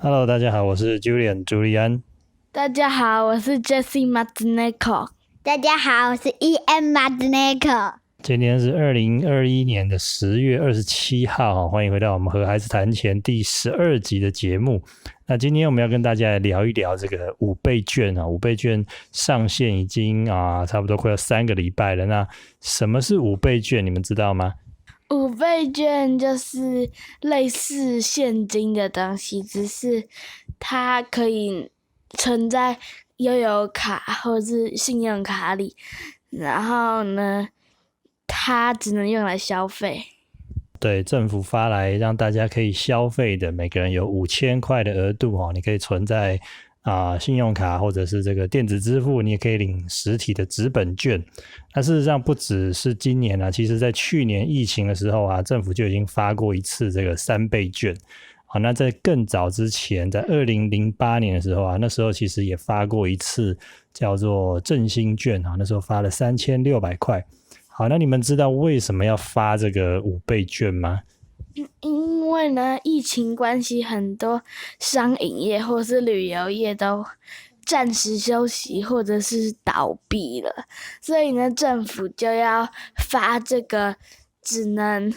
Hello， 大家好，我是 Julian 朱利安。大家好，我是 Jessie Matzneko。大家好，我是 EM Matzneko。今天是2021年的10月27号，欢迎回到我们和孩子谈钱第12集的节目。那今天我们要跟大家来聊一聊这个5倍券5倍券上线已经差不多快要3个礼拜了。那什么是5倍券？你们知道吗？5倍券就是类似现金的东西，只是它可以存在悠游卡或者是信用卡里，然后呢，它只能用来消费。对，政府发来让大家可以消费的，每个人有5000块的额度你可以存在信用卡或者是这个电子支付，你也可以领实体的纸本券。那事实上不只是今年其实在去年疫情的时候政府就已经发过一次这个3倍券。那在更早之前，在2008年的时候那时候其实也发过一次叫做振兴券那时候发了3600块。好，那你们知道为什么要发这个5倍券吗？因为呢，疫情关系，很多商饮业或是旅游业都暂时休息或者是倒闭了，所以呢，政府就要发这个只能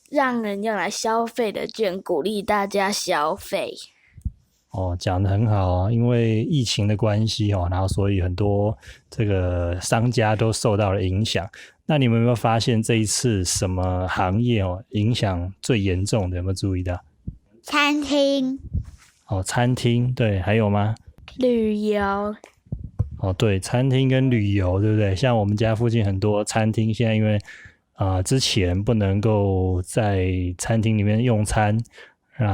让人用来消费的券，鼓励大家消费。讲得很好因为疫情的关系然后所以很多这个商家都受到了影响。那你们有没有发现这一次什么行业影响最严重的？有没有注意到？餐厅。餐厅，对，还有吗？旅游。对，餐厅跟旅游，对不对？像我们家附近很多餐厅，现在因为之前不能够在餐厅里面用餐，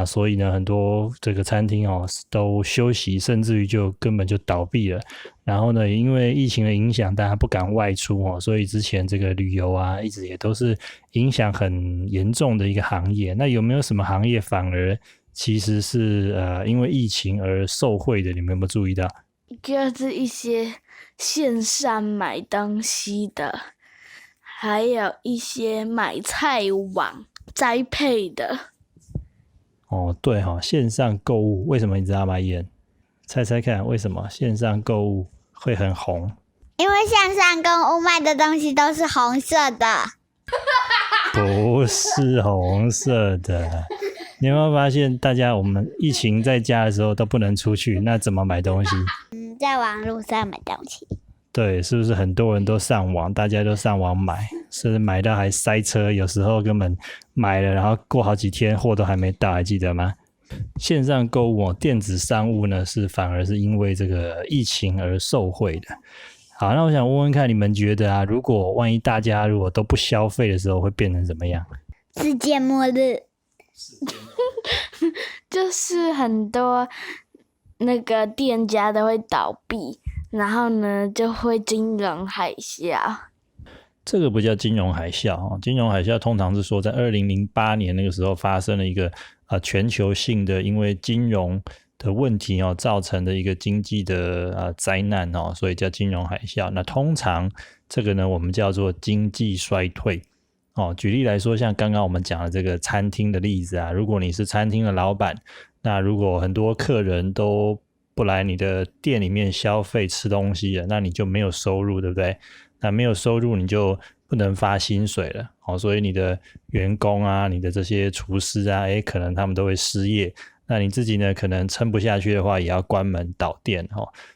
所以呢，很多这个餐厅都休息，甚至于就根本就倒闭了。然后呢，因为疫情的影响，大家不敢外出所以之前这个旅游一直也都是影响很严重的一个行业。那有没有什么行业反而其实是因为疫情而受惠的？你们有没有注意到？就是一些线上买东西的，还有一些买菜网栽培的。对线上购物，为什么你知道吗？燕，猜猜看，为什么线上购物会很红？因为线上购物卖的东西都是红色的。不是红色的。你有没有发现我们疫情在家的时候都不能出去，那怎么买东西？在网络上买东西。对，是不是很多人都上网，大家都上网买，甚至买到还塞车，有时候根本买了然后过好几天货都还没到，还记得吗？线上购物电子商务呢反而是因为这个疫情而受惠的。好，那我想问问看，你们觉得如果万一大家如果都不消费的时候会变成怎么样？世界末日。就是很多那个店家都会倒闭，然后呢就会金融海啸。这个不叫金融海啸金融海啸通常是说在2008年那个时候发生了一个全球性的因为金融的问题造成的一个经济的灾难所以叫金融海啸。那通常这个呢我们叫做经济衰退。举例来说，像刚刚我们讲的这个餐厅的例子如果你是餐厅的老板，那如果很多客人都不来你的店里面消费吃东西了，那你就没有收入，对不对？那没有收入你就不能发薪水了所以你的员工你的这些厨师可能他们都会失业。那你自己呢可能撑不下去的话也要关门倒店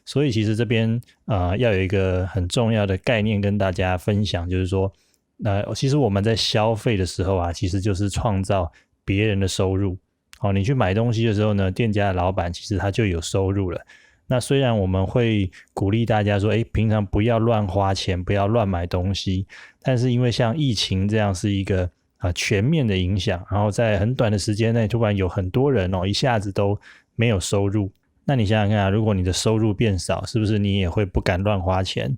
所以其实这边要有一个很重要的概念跟大家分享，就是说其实我们在消费的时候其实就是创造别人的收入你去买东西的时候呢，店家的老板其实他就有收入了。那虽然我们会鼓励大家说平常不要乱花钱，不要乱买东西，但是因为像疫情这样是一个全面的影响，然后在很短的时间内突然有很多人一下子都没有收入。那你想想看如果你的收入变少，是不是你也会不敢乱花钱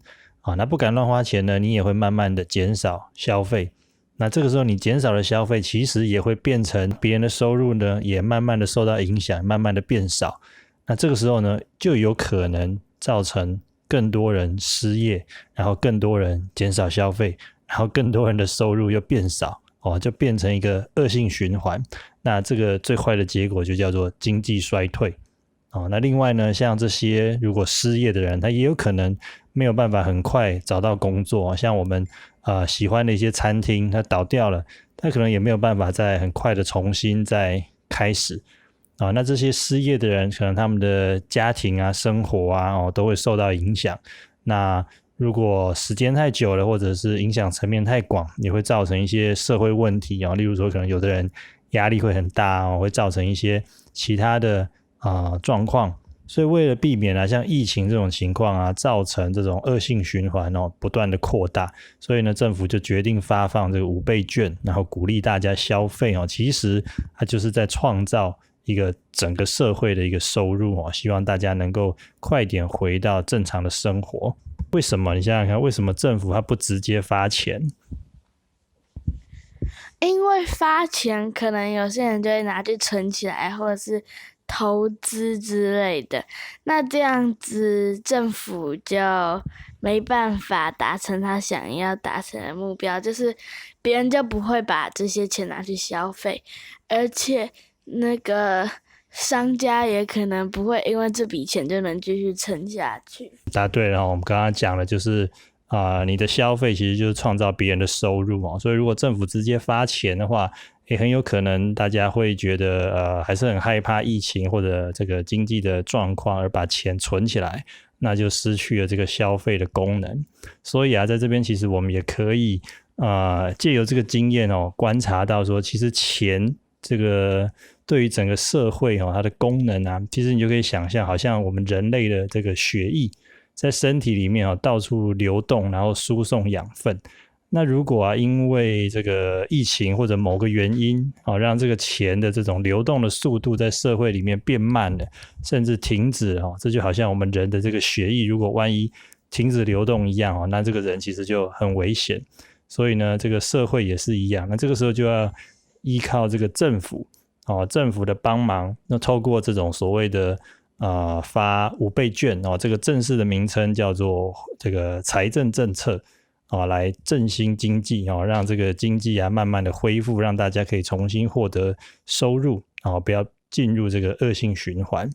那不敢乱花钱呢，你也会慢慢的减少消费。那这个时候你减少了消费，其实也会变成别人的收入呢也慢慢的受到影响，慢慢的变少。那这个时候呢就有可能造成更多人失业，然后更多人减少消费，然后更多人的收入又变少就变成一个恶性循环。那这个最坏的结果就叫做经济衰退。那另外呢，像这些如果失业的人，他也有可能没有办法很快找到工作，像我们喜欢的一些餐厅，它倒掉了，他可能也没有办法再很快的重新再开始那这些失业的人，可能他们的家庭啊、生活啊都会受到影响。那如果时间太久了，或者是影响层面太广，也会造成一些社会问题例如说，可能有的人压力会很大会造成一些其他的状况。所以为了避免像疫情这种情况造成这种恶性循环不断的扩大，所以呢，政府就决定发放这个5倍券，然后鼓励大家消费其实它就是在创造一个整个社会的一个收入希望大家能够快点回到正常的生活。为什么？你想想看，为什么政府它不直接发钱？因为发钱可能有些人就会拿去存起来，或者是投资之类的，那这样子政府就没办法达成他想要达成的目标，就是别人就不会把这些钱拿去消费，而且那个商家也可能不会因为这笔钱就能继续撑下去。答对了，我们刚刚讲的就是你的消费其实就是创造别人的收入所以如果政府直接发钱的话，也很有可能大家会觉得还是很害怕疫情或者这个经济的状况而把钱存起来，那就失去了这个消费的功能。所以在这边其实我们也可以借由这个经验观察到说，其实钱这个对于整个社会它的功能其实你就可以想象，好像我们人类的这个血液在身体里面到处流动，然后输送养分。那如果因为这个疫情或者某个原因让这个钱的这种流动的速度在社会里面变慢了，甚至停止这就好像我们人的这个血液如果万一停止流动一样那这个人其实就很危险。所以呢，这个社会也是一样，那这个时候就要依靠这个政府政府的帮忙，那透过这种所谓的发5倍券这个正式的名称叫做这个财政政策来振兴经济让这个经济慢慢的恢复，让大家可以重新获得收入不要进入这个恶性循环。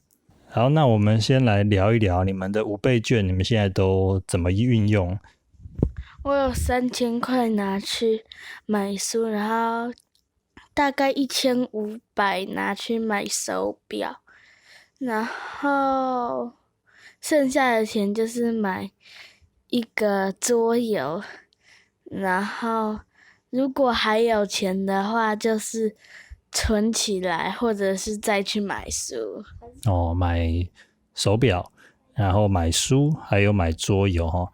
好，那我们先来聊一聊你们的5倍券，你们现在都怎么运用？我有3000块拿去买书，然后大概1500拿去买手表，然后剩下的钱就是买一个桌游，然后如果还有钱的话就是存起来，或者是再去买书买手表，然后买书，还有买桌游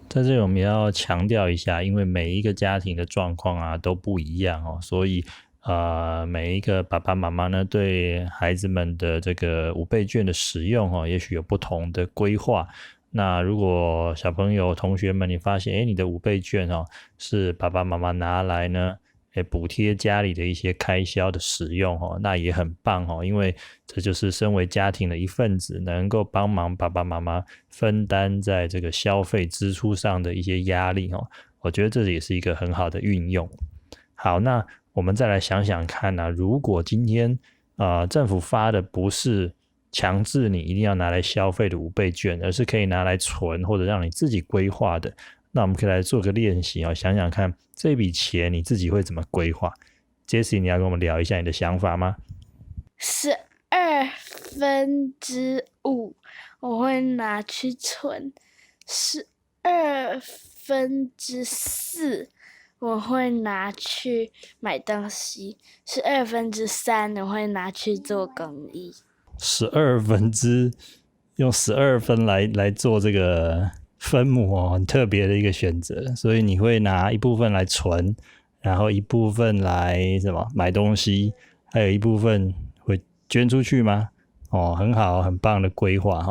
在这里我们要强调一下，因为每一个家庭的状况都不一样所以每一个爸爸妈妈呢，对孩子们的这个5倍券的使用也许有不同的规划。那如果小朋友同学们你发现你的5倍券是爸爸妈妈拿来呢补贴家里的一些开销的使用那也很棒因为这就是身为家庭的一份子，能够帮忙爸爸妈妈分担在这个消费支出上的一些压力我觉得这也是一个很好的运用。好，那我们再来想想看如果今天政府发的不是强制你一定要拿来消费的5倍券，而是可以拿来存或者让你自己规划的，那我们可以来做个练习想想看这笔钱你自己会怎么规划。 Jessie 你要跟我们聊一下你的想法吗？5/12我会拿去存，12/4我会拿去买东西，12/3我会拿去做公益。用12分来做这个分母很特别的一个选择。所以你会拿一部分来存，然后一部分来买东西，还有一部分会捐出去吗？很好，很棒的规划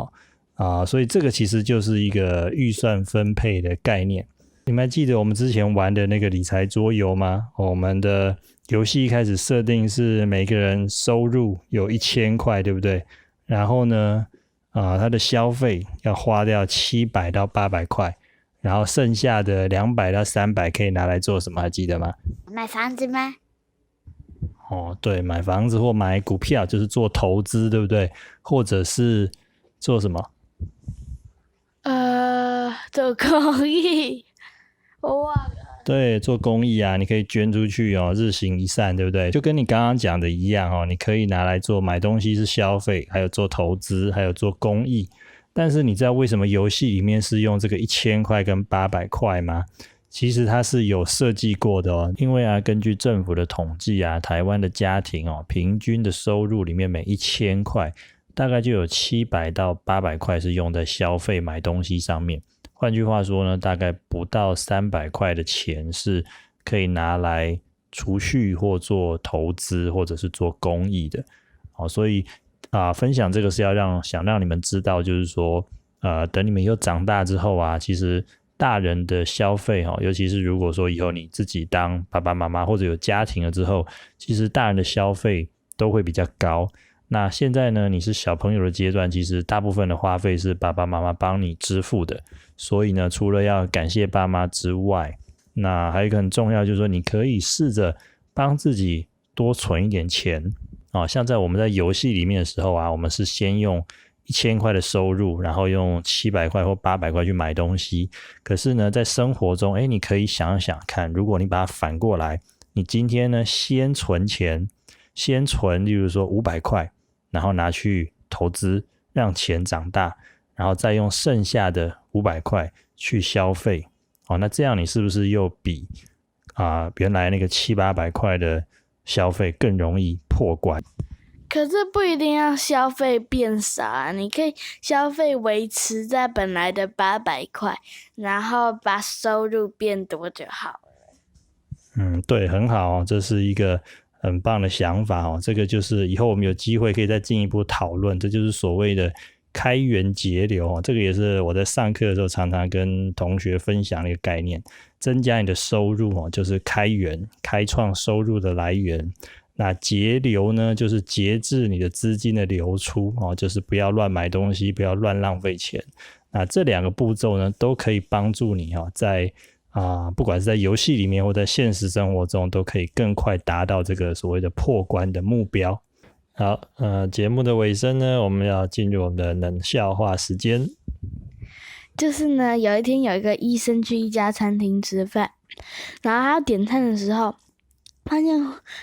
所以这个其实就是一个预算分配的概念。你们还记得我们之前玩的那个理财桌游吗？我们的游戏一开始设定是每个人收入有1000块，对不对？然后呢他的消费要花掉700到800块，然后剩下的200到300可以拿来做什么？还记得吗？买房子吗？对，买房子或买股票就是做投资，对不对？或者是做什么？做公益，我忘了。对，做公益啊，你可以捐出去日行一善，对不对？就跟你刚刚讲的一样你可以拿来做买东西是消费，还有做投资，还有做公益。但是你知道为什么游戏里面是用这个1000块跟800块吗？其实它是有设计过的因为根据政府的统计台湾的家庭平均的收入里面每1000块大概就有700到800块是用在消费买东西上面。换句话说呢，大概不到300块的钱是可以拿来储蓄或做投资或者是做公益的。所以分享这个是想让你们知道，就是说等你们以后长大之后其实大人的消费尤其是如果说以后你自己当爸爸妈妈或者有家庭了之后，其实大人的消费都会比较高。那现在呢，你是小朋友的阶段，其实大部分的花费是爸爸妈妈帮你支付的。所以呢，除了要感谢爸妈之外，那还有一个很重要，就是说你可以试着帮自己多存一点钱像在我们在游戏里面的时候我们是先用1000块的收入，然后用700块或800块去买东西。可是呢，在生活中你可以想想看，如果你把它反过来，你今天呢先存钱，先存例如说500块，然后拿去投资让钱长大，然后再用剩下的500块去消费那这样你是不是又比原来那个700-800块的消费更容易破关？可是不一定要消费变少你可以消费维持在本来的800块，然后把收入变多就好了。对，很好这是一个很棒的想法这个就是以后我们有机会可以再进一步讨论，这就是所谓的开源节流这个也是我在上课的时候常常跟同学分享的一个概念。增加你的收入就是开源，开创收入的来源。那节流呢，就是节制你的资金的流出就是不要乱买东西，不要乱浪费钱。那这2个步骤呢，都可以帮助你在不管是在游戏里面或在现实生活中，都可以更快达到这个所谓的破关的目标。好，节目的尾声呢，我们要进入我们的冷笑话时间。就是呢，有一天有一个医生去一家餐厅吃饭，然后他要点餐的时候，发现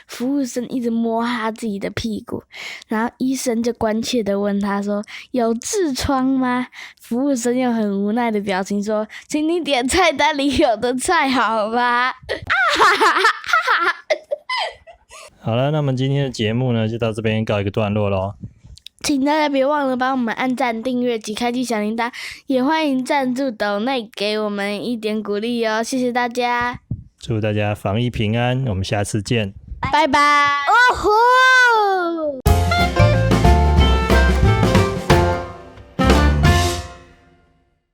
服务生一直摸他自己的屁股，然后医生就关切的问他说：“有痔疮吗？”服务生用很无奈的表情说：“请你点菜单里有的菜好吗？”好了，那么今天的节目呢，就到这边告一个段落咯。请大家别忘了帮我们按赞、订阅及开启小铃铛，也欢迎赞助抖内给我们一点鼓励哦，谢谢大家，祝大家防疫平安，我们下次见，拜拜。哦吼！